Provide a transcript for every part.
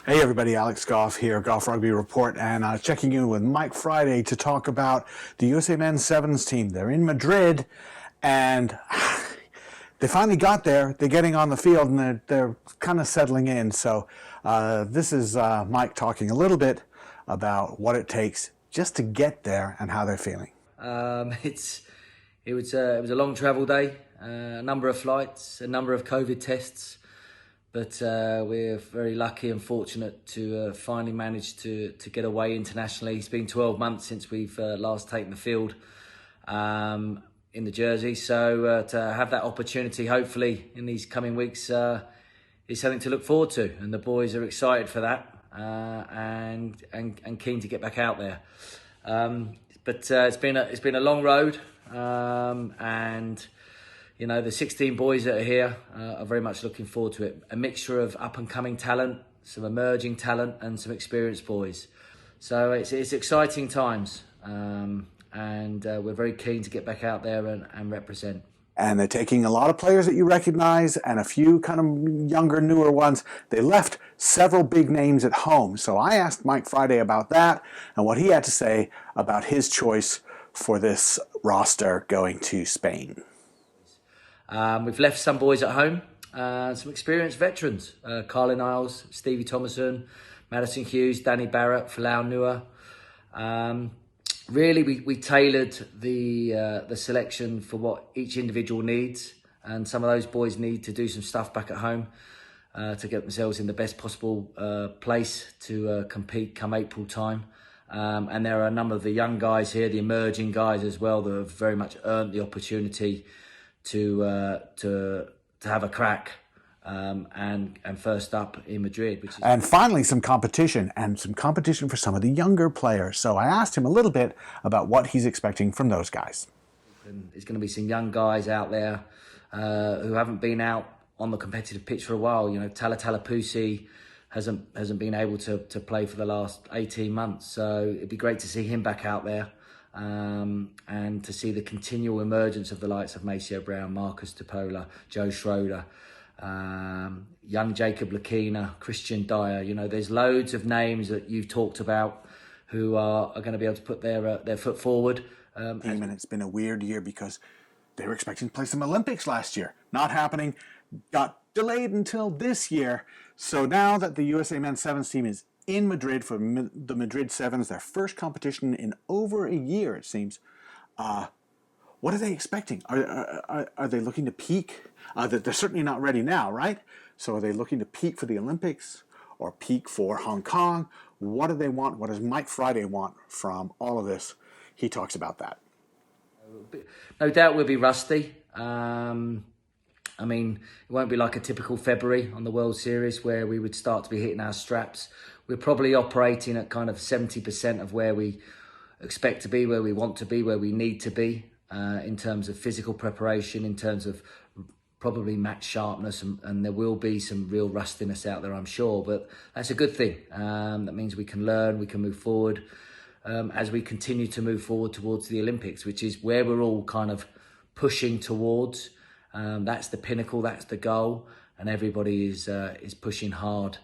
Hey everybody, Alex Goff here, Goff Rugby Report, and checking in with Mike Friday to talk about the USA Men's Sevens team. They're in Madrid, and they finally got there. They're getting on the field, and they're kind of settling in. So this is Mike talking a little bit about what it takes just to get there and how they're feeling. Um, it's it was a long travel day, a number of flights, a number of COVID tests, but we're very lucky and fortunate to finally manage to get away internationally. It's been 12 months since we've last taken the field in the jersey, so to have that opportunity, hopefully in these coming weeks, is something to look forward to, and the boys are excited for that and keen to get back out there. But it's been a long road, and you know, the 16 boys that are here are very much looking forward to it. A mixture of up and coming talent, some emerging talent, and some experienced boys. So it's exciting times, and we're very keen to get back out there and represent. And they're taking a lot of players that you recognize and a few kind of younger, newer ones. They left several big names at home. So I asked Mike Friday about that and what he had to say about his choice for this roster going to Spain. We've left some boys at home, some experienced veterans, Carlin Isles, Stevie Thomason, Madison Hughes, Danny Barrett, Falau Nua. Really, we tailored the selection for what each individual needs, and some of those boys need to do some stuff back at home to get themselves in the best possible place to compete come April time. And there are a number of the young guys here, the emerging guys as well, that have very much earned the opportunity to have a crack. And first up in Madrid. And finally, some competition for some of the younger players. So I asked him a little bit about what he's expecting from those guys. And there's going to be some young guys out there who haven't been out on the competitive pitch for a while. You know, Tala Talapusi hasn't been able to play for the last 18 months. So it'd be great to see him back out there. And to see the continual emergence of the likes of Maceo Brown, Marcus Topola, Joe Schroeder, young Jacob Lakina, Christian Dyer. You know, there's loads of names that you've talked about who are going to be able to put their foot forward. And it's been a weird year because they were expecting to play some Olympics last year. Not happening. Got delayed until this year. So now that the USA Men's Sevens team is in Madrid for the Madrid Sevens, their first competition in over a year, it seems. What are they expecting? Are they looking to peak? They're certainly not ready now, right? So are they looking to peak for the Olympics or peak for Hong Kong? What do they want? What does Mike Friday want from all of this? He talks about that. No doubt we'll be rusty. I mean, it won't be like a typical February on the World Series where we would start to be hitting our straps. We're probably operating at kind of 70% of where we expect to be, where we want to be, where we need to be. In terms of physical preparation, in terms of probably match sharpness, and there will be some real rustiness out there, I'm sure, but that's a good thing. That means we can learn, we can move forward as we continue to move forward towards the Olympics, which is where we're all kind of pushing towards. That's the pinnacle, that's the goal, and everybody is pushing hard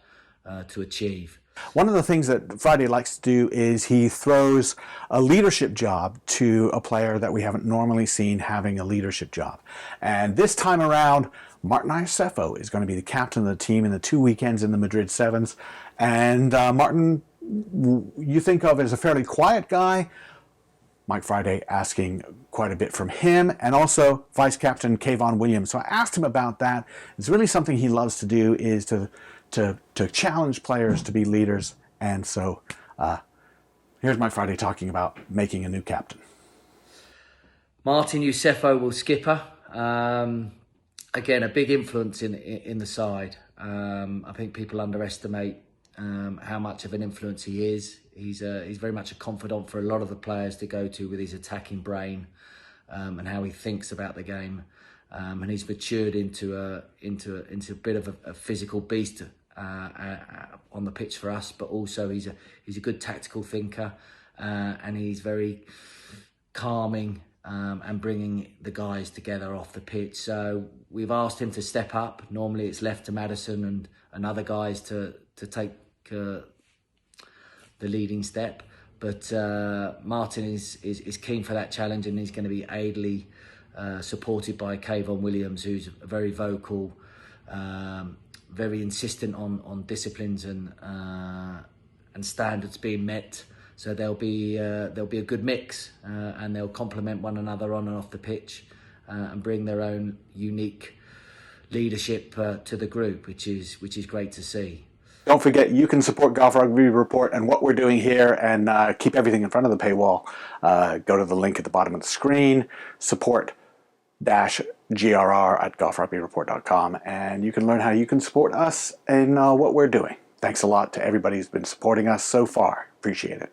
to achieve. One of the things that Friday likes to do is he throws a leadership job to a player that we haven't normally seen having a leadership job. And this time around, Martin Iosefo is going to be the captain of the team in the 2 weekends in the Madrid Sevens. And Martin, you think of as a fairly quiet guy. Mike Friday asking quite a bit from him, and also Vice Captain Kayvon Williams. So I asked him about that. It's really something he loves to do, is to challenge players to be leaders. And so here's Mike Friday talking about making a new captain. Martin Iosefo will skipper. Again, a big influence in the side. I think people underestimate how much of an influence he is. He's very much a confidant for a lot of the players to go to with his attacking brain and how he thinks about the game. And he's matured into a bit of a physical beast on the pitch for us, but also he's a good tactical thinker, and he's very calming and bringing the guys together off the pitch. So we've asked him to step up. Normally it's left to Madison and other guys to take the leading step. But Martin is keen for that challenge, and he's going to be ably supported by Kayvon Williams, who's very vocal, very insistent on disciplines and standards being met. So there'll be a good mix, and they'll complement one another on and off the pitch, and bring their own unique leadership to the group, which is great to see. Don't forget, you can support Goff Rugby Report and what we're doing here, and keep everything in front of the paywall. Go to the link at the bottom of the screen, support-GRR at goffrugbyreport.com, and you can learn how you can support us in what we're doing. Thanks a lot to everybody who's been supporting us so far. Appreciate it.